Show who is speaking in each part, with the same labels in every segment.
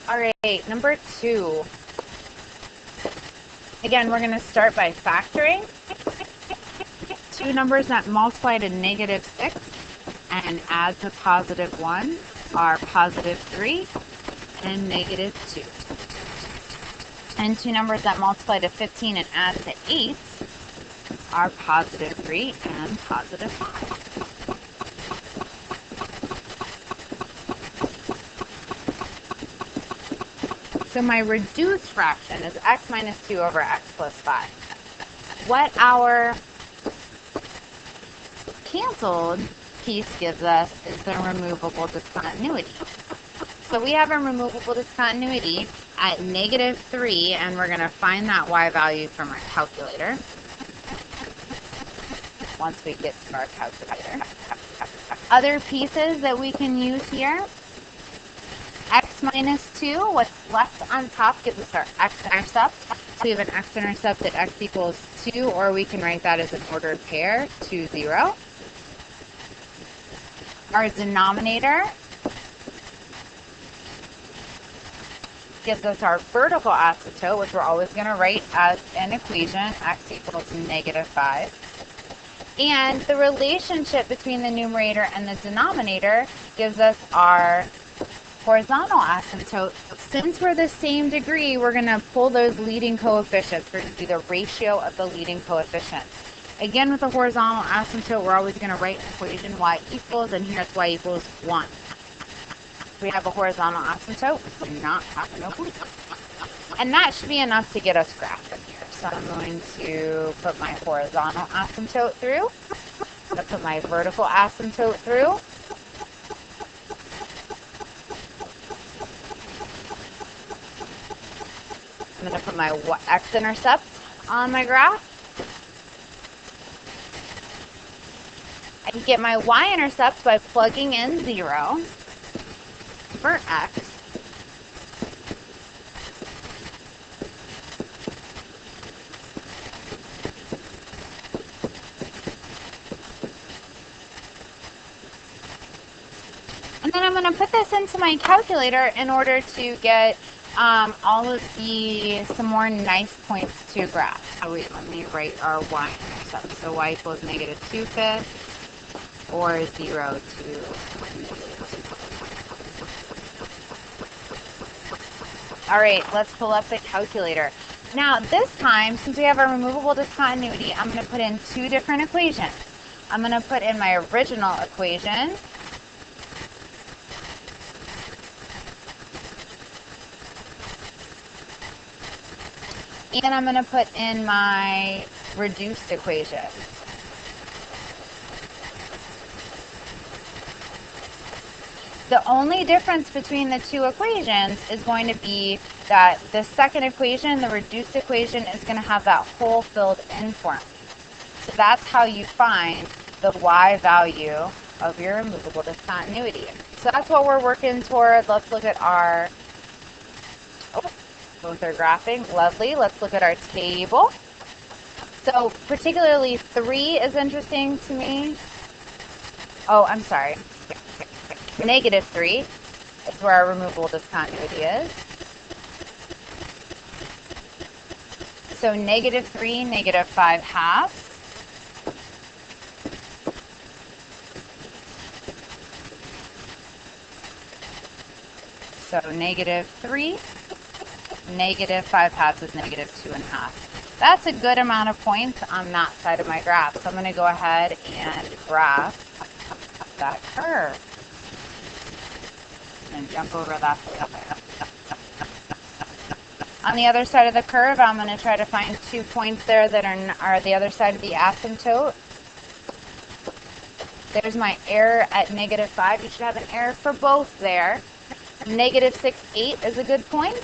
Speaker 1: All right, number 2. Again, we're going to start by factoring. Two numbers that multiply to -6 and add to +1 are +3 and -2. And two numbers that multiply to 15 and add to 8 are +3 and +5. So my reduced fraction is x minus 2 over x plus 5. What our canceled piece gives us is the removable discontinuity. So we have a removable discontinuity at -3, and we're going to find that y value from our calculator once we get to our calculator. Other pieces that we can use here, x minus 2, what's left on top gives us our x-intercept. So we have an x-intercept at x equals 2, or we can write that as an ordered pair, 2, 0. Our denominator gives us our vertical asymptote, which we're always going to write as an equation, x equals -5. And the relationship between the numerator and the denominator gives us our horizontal asymptote. Since we're the same degree, we're going to pull those leading coefficients. We're going to do the ratio of the leading coefficients. Again, with the horizontal asymptote, we're always going to write an equation y equals, and here it's y equals 1. We have a horizontal asymptote, we do not have an oblique. And that should be enough to get us graphing here. So I'm going to put my horizontal asymptote through. I'm going to put my vertical asymptote through. I'm going to put my x-intercept on my graph. I can get my y-intercept by plugging in 0 for x. And then I'm going to put this into my calculator in order to get all of some more nice points to graph. So let me write our y-intercept. So y equals -2/5 or 0 to All right, let's pull up the calculator. Now, this time, since we have a removable discontinuity, I'm going to put in two different equations. I'm going to put in my original equation, and I'm going to put in my reduced equation. The only difference between the two equations is going to be that the second equation, the reduced equation, is going to have that hole filled in for me. So that's how you find the y value of your removable discontinuity. So that's what we're working toward. Let's look at our, both are graphing, lovely. Let's look at our table. So particularly 3 is interesting to me. Oh, I'm sorry. -3 is where our removable discontinuity is. So -3, -5/2. So -3, -5/2 is -2.5. That's a good amount of points on that side of my graph. So I'm going to go ahead and graph that curve. And jump over that. On the other side of the curve, I'm going to try to find 2 points there that are the other side of the asymptote. There's my error at -5. You should have an error for both there. -6/8 is a good point.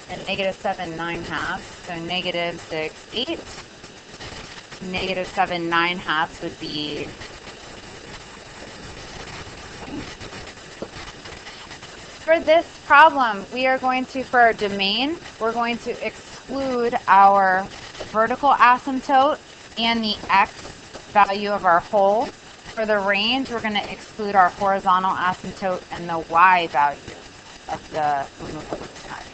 Speaker 1: And -7 9/2. So -6/8. -7 9/2 would be for this problem, we are going to, for our domain, we're going to exclude our vertical asymptote and the x value of our hole. For the range, we're going to exclude our horizontal asymptote and the y value of the removable time.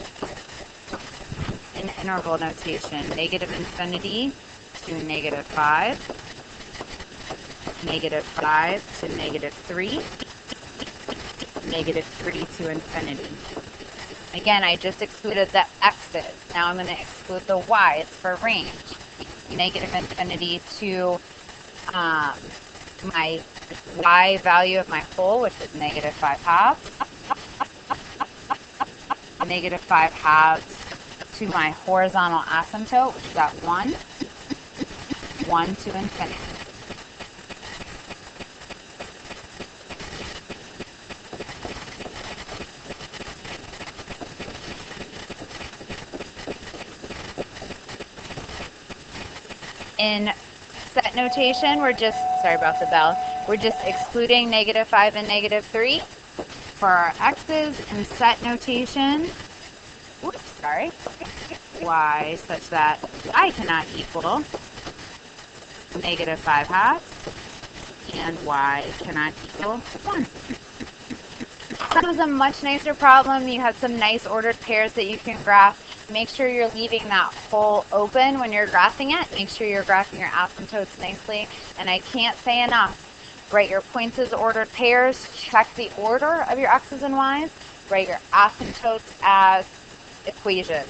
Speaker 1: In interval notation, negative infinity to negative 5, negative 5 to negative 3, negative 3 to infinity. Again, I just excluded the x's. Now I'm going to exclude the y's for range. Negative infinity to my y value of my whole, which is negative 5 halves. Negative 5 halves to my horizontal asymptote, which is at 1. 1 to infinity. In set notation, we're just, sorry about the bell, we're just excluding negative 5 and negative 3 for our x's. In set notation, oops, sorry, y such that I cannot equal negative 5 halves and y cannot equal 1. This was a much nicer problem. You have some nice ordered pairs that you can graph. Make sure you're leaving that hole open when you're graphing it. Make sure you're graphing your asymptotes nicely. And I can't say enough, write your points as ordered pairs, check the order of your x's and y's, write your asymptotes as equations.